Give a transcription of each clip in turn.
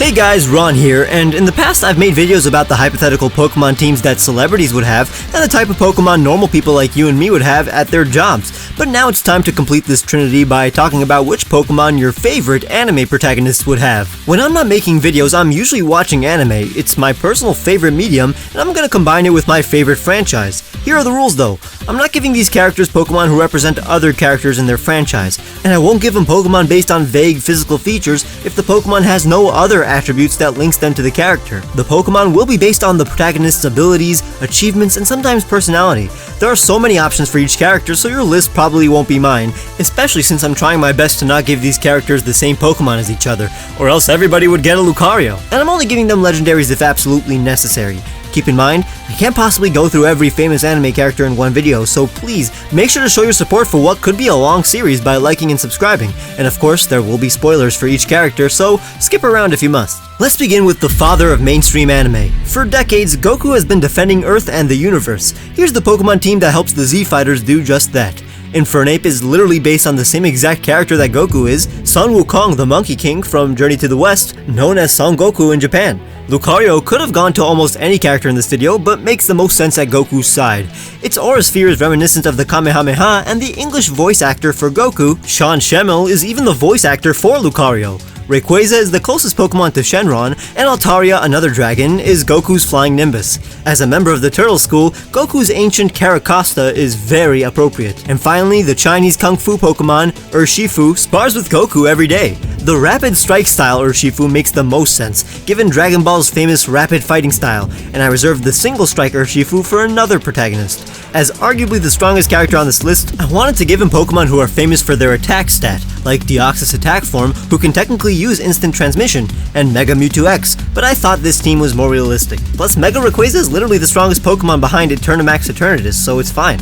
Hey guys, Ron here, and in the past I've made videos about the hypothetical Pokemon teams that celebrities would have, and the type of Pokemon normal people like you and me would have at their jobs. But now it's time to complete this trinity by talking about which Pokemon your favorite anime protagonists would have. When I'm not making videos, I'm usually watching anime. It's my personal favorite medium, and I'm gonna combine it with my favorite franchise. Here are the rules though. I'm not giving these characters Pokemon who represent other characters in their franchise, and I won't give them Pokemon based on vague physical features if the Pokemon has no other attributes that links them to the character. The Pokemon will be based on the protagonist's abilities, achievements, and sometimes personality. There are so many options for each character, so your list probably won't be mine, especially since I'm trying my best to not give these characters the same Pokemon as each other, or else everybody would get a Lucario. And I'm only giving them legendaries if absolutely necessary. Keep in mind, I can't possibly go through every famous anime character in one video, so please make sure to show your support for what could be a long series by liking and subscribing. And of course, there will be spoilers for each character, so skip around if you must. Let's begin with the father of mainstream anime. For decades, Goku has been defending Earth and the universe. Here's the Pokemon team that helps the Z Fighters do just that. Infernape is literally based on the same exact character that Goku is, Sun Wukong the Monkey King from Journey to the West, known as Son Goku in Japan. Lucario could have gone to almost any character in this video, but makes the most sense at Goku's side. Its aura sphere is reminiscent of the Kamehameha, and the English voice actor for Goku, Sean Schemmel, is even the voice actor for Lucario. Rayquaza is the closest Pokemon to Shenron, and Altaria, another dragon, is Goku's flying Nimbus. As a member of the Turtle School, Goku's ancient Caracosta is very appropriate. And finally, the Chinese Kung Fu Pokemon, Urshifu, spars with Goku every day. The Rapid Strike style Urshifu makes the most sense, given Dragon Ball's famous rapid fighting style, and I reserved the Single Strike Urshifu for another protagonist. As arguably the strongest character on this list, I wanted to give him Pokemon who are famous for their attack stat, like Deoxys Attack Form, who can technically use Instant Transmission, and Mega Mewtwo X, but I thought this team was more realistic. Plus, Mega Rayquaza is literally the strongest Pokemon behind Eternamax Eternatus, so it's fine.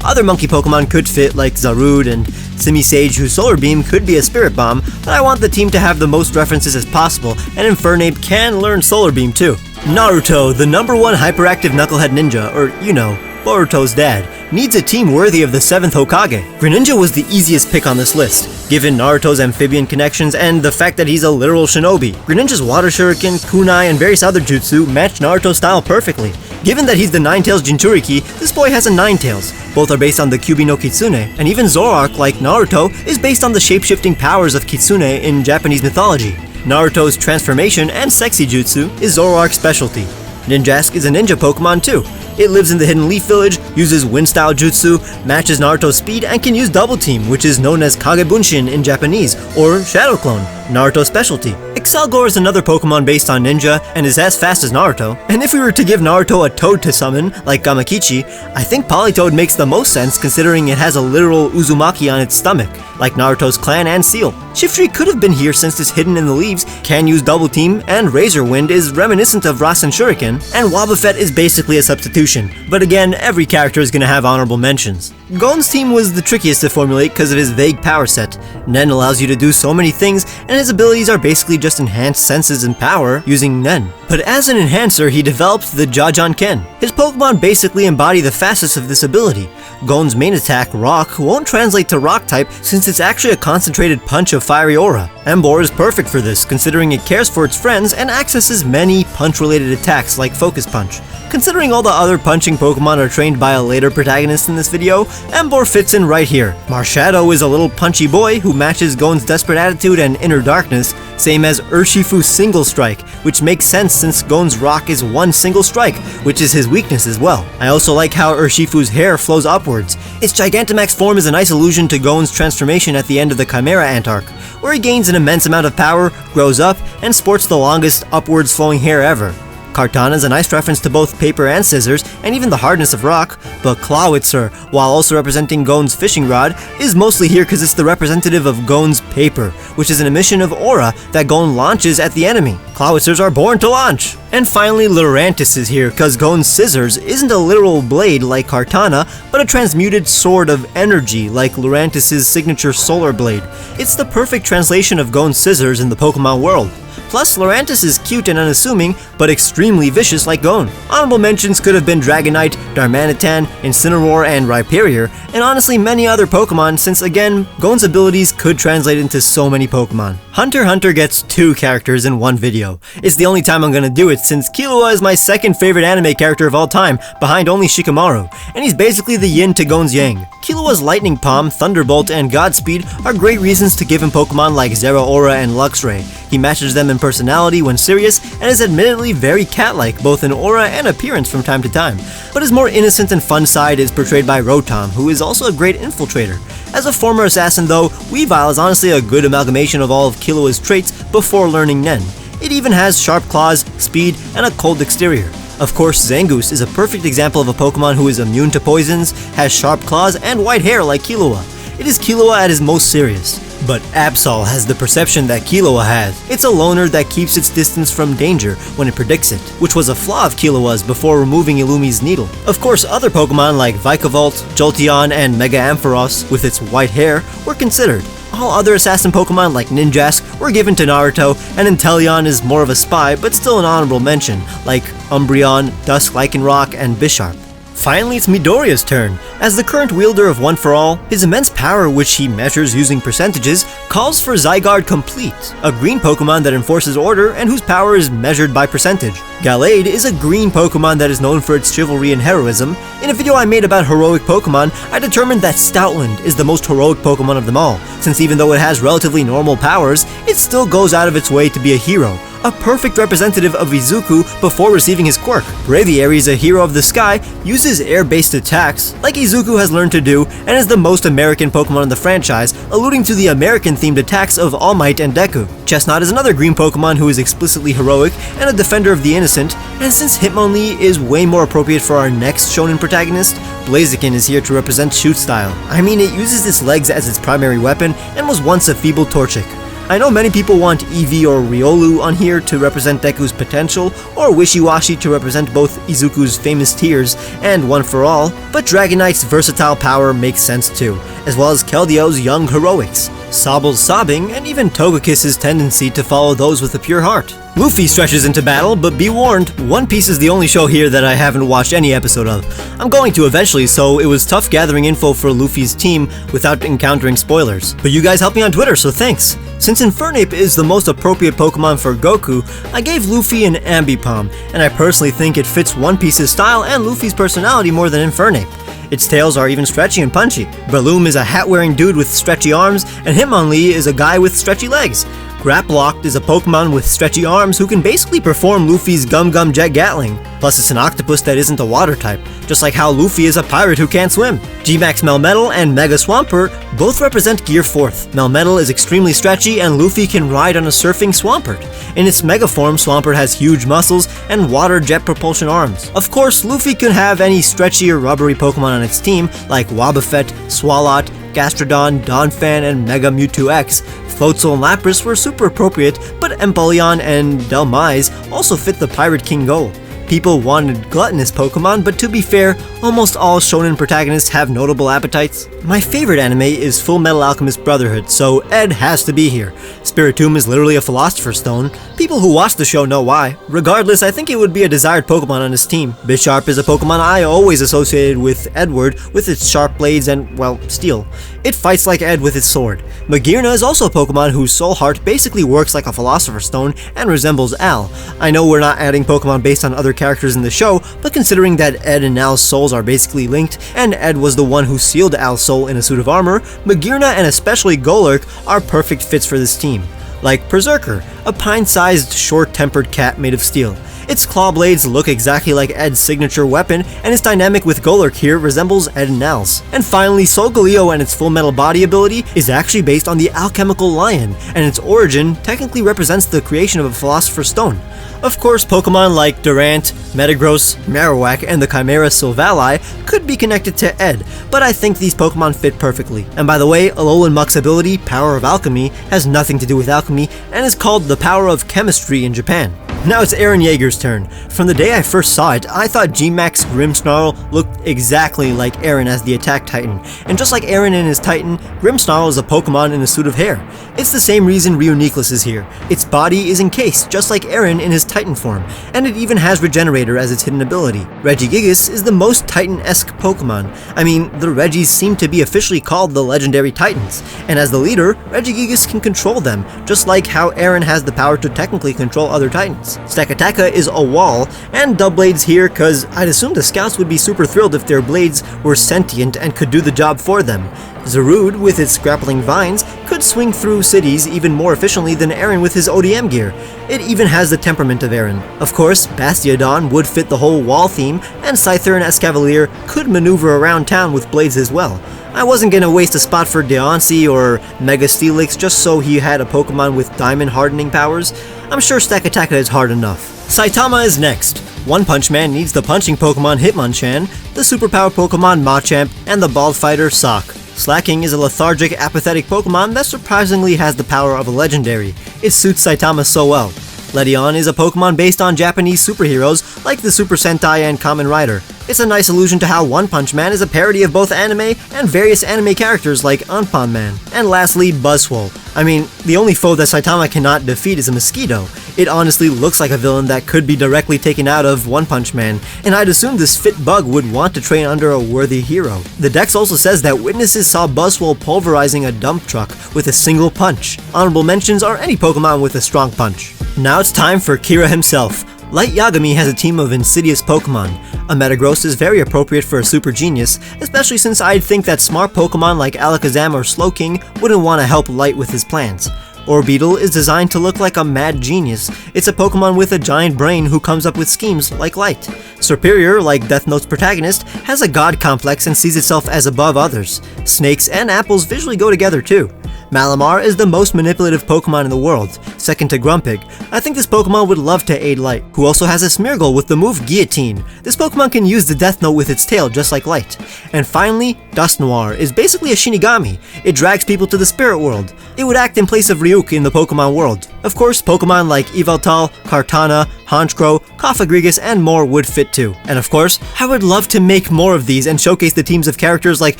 Other monkey Pokemon could fit, like Zarude and Simisage, whose Solar Beam could be a Spirit Bomb, but I want the team to have the most references as possible, and Infernape can learn Solar Beam too. Naruto, the #1 hyperactive knucklehead ninja, or you know, Boruto's dad, needs a team worthy of the 7th Hokage. Greninja was the easiest pick on this list, given Naruto's amphibian connections and the fact that he's a literal shinobi. Greninja's Water Shuriken, Kunai, and various other jutsu match Naruto's style perfectly. Given that he's the Ninetales Jinchuriki, this boy has a Ninetales. Both are based on the Kyuubi no Kitsune, and even Zoroark, like Naruto, is based on the shape-shifting powers of Kitsune in Japanese mythology. Naruto's transformation and sexy jutsu is Zoroark's specialty. Ninjask is a ninja Pokemon too. It lives in the Hidden Leaf Village, uses Wind-style jutsu, matches Naruto's speed, and can use Double Team, which is known as Kagebunshin in Japanese, or Shadow Clone, Naruto's specialty. Excelgor is another Pokemon based on ninja, and is as fast as Naruto. And if we were to give Naruto a toad to summon, like Gamakichi, I think Politoed makes the most sense considering it has a literal Uzumaki on its stomach, like Naruto's clan and seal. Shiftry could have been here since it's hidden in the leaves, can use Double Team, and Razor Wind is reminiscent of Rasen Shuriken, and Wobbuffet is basically a substitution. But again, every character is going to have honorable mentions. Gon's team was the trickiest to formulate because of his vague power set. Nen allows you to do so many things, and his abilities are basically just enhanced senses and power using Nen. But as an enhancer, he developed the Jajanken. His Pokemon basically embody the facets of this ability. Gon's main attack, Rock, won't translate to Rock type since it's actually a concentrated punch of Fiery Aura. Emboar is perfect for this, considering it cares for its friends and accesses many punch-related attacks like Focus Punch. Considering all the other punching Pokemon are trained by a later protagonist in this video, Emboar fits in right here. Marshadow is a little punchy boy who matches Gon's desperate attitude and inner darkness, same as Urshifu's Single Strike, which makes sense since Gon's Rock is one single strike, which is his weakness as well. I also like how Urshifu's hair flows upwards. Its Gigantamax form is a nice allusion to Gon's transformation at the end of the Chimera Ant arc, where he gains an immense amount of power, grows up, and sports the longest upwards flowing hair ever. Kartana is a nice reference to both paper and scissors, and even the hardness of rock, but Clawitzer, while also representing Gon's fishing rod, is mostly here because it's the representative of Gon's paper, which is an emission of aura that Gon launches at the enemy. Clawitzers are born to launch! And finally, Lurantis is here because Gon's scissors isn't a literal blade like Kartana, but a transmuted sword of energy like Lurantis' signature Solar Blade. It's the perfect translation of Gon's scissors in the Pokemon world. Plus, Lurantis is cute and unassuming, but extremely vicious like Gon. Honorable mentions could have been Dragonite, Darmanitan, Incineroar, and Rhyperior, and honestly many other Pokemon since again, Gon's abilities could translate into so many Pokemon. Hunter x Hunter gets 2 characters in one video. It's the only time I'm gonna do it since Killua is my second favorite anime character of all time, behind only Shikamaru, and he's basically the yin to Gon's yang. Killua's Lightning Palm, Thunderbolt, and Godspeed are great reasons to give him Pokemon like Zeraora and Luxray. He matches them in personality when serious, and is admittedly very cat-like, both in aura and appearance from time to time. But his more innocent and fun side is portrayed by Rotom, who is also a great infiltrator. As a former assassin though, Weavile is honestly a good amalgamation of all of Killua's traits before learning Nen. It even has sharp claws, speed, and a cold exterior. Of course, Zangoose is a perfect example of a Pokemon who is immune to poisons, has sharp claws, and white hair like Killua. It is Killua at his most serious. But Absol has the perception that Killua has. It's a loner that keeps its distance from danger when it predicts it, which was a flaw of Killua's before removing Illumi's needle. Of course, other Pokemon like Vikavolt, Jolteon, and Mega Ampharos, with its white hair, were considered. All other assassin Pokemon like Ninjask were given to Naruto, and Inteleon is more of a spy but still an honorable mention, like Umbreon, Dusk Lycanroc, and Bisharp. Finally, it's Midoriya's turn. As the current wielder of One For All, his immense power, which he measures using percentages, calls for Zygarde Complete, a green Pokemon that enforces order and whose power is measured by percentage. Gallade is a green Pokemon that is known for its chivalry and heroism. In a video I made about heroic Pokemon, I determined that Stoutland is the most heroic Pokemon of them all, since even though it has relatively normal powers, it still goes out of its way to be a hero. A perfect representative of Wizuko before receiving his quirk. Braviary is a hero of the sky, uses air-based attacks, like Izuku has learned to do, and is the most American Pokemon in the franchise, alluding to the American-themed attacks of All Might and Deku. Chestnut is another green Pokemon who is explicitly heroic and a defender of the innocent, and since Hitmonlee is way more appropriate for our next shonen protagonist, Blaziken is here to represent shoot style. I mean, it uses its legs as its primary weapon and was once a feeble Torchic. I know many people want Eevee or Riolu on here to represent Deku's potential, or Wishiwashi to represent both Izuku's famous tears and One For All, but Dragonite's versatile power makes sense too, as well as Keldio's young heroics, Sobble's sobbing, and even Togekiss's tendency to follow those with a pure heart. Luffy stretches into battle, but be warned, One Piece is the only show here that I haven't watched any episode of. I'm going to eventually, so it was tough gathering info for Luffy's team without encountering spoilers. But you guys helped me on Twitter, so thanks. Since Infernape is the most appropriate Pokemon for Goku, I gave Luffy an Ambipom, and I personally think it fits One Piece's style and Luffy's personality more than Infernape. Its tails are even stretchy and punchy. Breloom is a hat-wearing dude with stretchy arms, and Hitmonlee is a guy with stretchy legs. Graplocked is a Pokemon with stretchy arms who can basically perform Luffy's Gum Gum Jet Gatling. Plus it's an octopus that isn't a water type, just like how Luffy is a pirate who can't swim. G-Max Melmetal and Mega Swampert both represent Gear 4th. Melmetal is extremely stretchy and Luffy can ride on a surfing Swampert. In its Mega form, Swampert has huge muscles and water jet propulsion arms. Of course, Luffy could have any stretchy or rubbery Pokemon on its team, like Wobbuffet, Swalot, Gastrodon, Donphan, and Mega Mewtwo X. Floatzel and Lapras were super appropriate, but Empoleon and Dhelmise also fit the Pirate King goal. People wanted gluttonous Pokemon, but to be fair, almost all shonen protagonists have notable appetites. My favorite anime is Full Metal Alchemist Brotherhood, so Ed has to be here. Spiritomb is literally a Philosopher's Stone. People who watch the show know why. Regardless, I think it would be a desired Pokemon on his team. Bisharp is a Pokemon I always associated with Edward, with its sharp blades and, well, steel. It fights like Ed with its sword. Magearna is also a Pokemon whose soul heart basically works like a Philosopher's Stone and resembles Al. I know we're not adding Pokemon based on other characters in the show, but considering that Ed and Al's souls are basically linked, and Ed was the one who sealed Al's soul in a suit of armor, Magearna and especially Golurk are perfect fits for this team. Like Berserker, a pine-sized, short-tempered cat made of steel. Its claw blades look exactly like Ed's signature weapon, and its dynamic with Golurk here resembles Ed and Al's. And finally, Solgaleo and its full metal body ability is actually based on the alchemical lion, and its origin technically represents the creation of a Philosopher's Stone. Of course, Pokemon like Durant, Metagross, Marowak, and the Chimera Silvally could be connected to Ed, but I think these Pokemon fit perfectly. And by the way, Alolan Muck's ability, Power of Alchemy, has nothing to do with alchemy and is called the Power of Chemistry in Japan. Now it's Eren Yeager's turn. From the day I first saw it, I thought G-Max Grimmsnarl looked exactly like Eren as the attack titan, and just like Eren in his titan, Grimmsnarl is a Pokemon in a suit of hair. It's the same reason Reuniclus is here. Its body is encased, just like Eren in his titan form, and it even has Regenerator as its hidden ability. Regigigas is the most titan-esque Pokemon. I mean, the Regis seem to be officially called the Legendary Titans, and as the leader, Regigigas can control them, just like how Eren has the power to technically control other titans. Stakataka is a wall, and Doublades here cause I'd assume the scouts would be super thrilled if their blades were sentient and could do the job for them. Zarude, with its grappling vines, could swing through cities even more efficiently than Eren with his ODM gear. It even has the temperament of Eren. Of course, Bastiodon would fit the whole wall theme, and Scyther and Escavalier could maneuver around town with blades as well. I wasn't gonna waste a spot for Deoncy or Mega Steelix just so he had a Pokemon with diamond hardening powers. I'm sure Stakataka is hard enough. Saitama is next. One Punch Man needs the punching Pokemon Hitmonchan, the superpower Pokemon Machamp, and the bald fighter Sock. Slacking is a lethargic, apathetic Pokemon that surprisingly has the power of a legendary. It suits Saitama so well. Ledion is a Pokemon based on Japanese superheroes like the Super Sentai and Kamen Rider. It's a nice allusion to how One Punch Man is a parody of both anime and various anime characters like Anpan Man. And lastly, Buzzwole. I mean, the only foe that Saitama cannot defeat is a mosquito. It honestly looks like a villain that could be directly taken out of One Punch Man, and I'd assume this fit bug would want to train under a worthy hero. The dex also says that witnesses saw Buzzwole pulverizing a dump truck with a single punch. Honorable mentions are any Pokemon with a strong punch. Now it's time for Kira himself. Light Yagami has a team of insidious Pokemon. A Metagross is very appropriate for a super genius, especially since I'd think that smart Pokemon like Alakazam or Slowking wouldn't want to help Light with his plans. Orbeetle is designed to look like a mad genius. It's a Pokemon with a giant brain who comes up with schemes like Light. Superior, like Death Note's protagonist, has a god complex and sees itself as above others. Snakes and apples visually go together too. Malamar is the most manipulative Pokemon in the world, second to Grumpig. I think this Pokemon would love to aid Light, who also has a Smeargle with the move Guillotine. This Pokemon can use the Death Note with its tail just like Light. And finally, Dusknoir is basically a Shinigami. It drags people to the spirit world. It would act in place of Ryuk in the Pokemon world. Of course, Pokemon like Yveltal, Kartana, Honchkrow, Cofagrigus, and more would fit too. And of course, I would love to make more of these and showcase the teams of characters like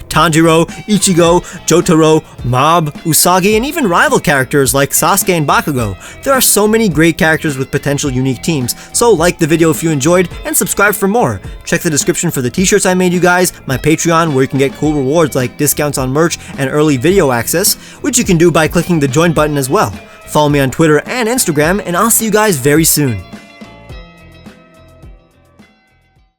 Tanjiro, Ichigo, Jotaro, Mob, Usagi, and even rival characters like Sasuke and Bakugo. There are so many great characters with potential unique teams, so like the video if you enjoyed, and subscribe for more. Check the description for the t-shirts I made you guys, my Patreon where you can get cool rewards like discounts on merch and early video access, which you can do by clicking the join button as well. Follow me on Twitter and Instagram, and I'll see you guys very soon.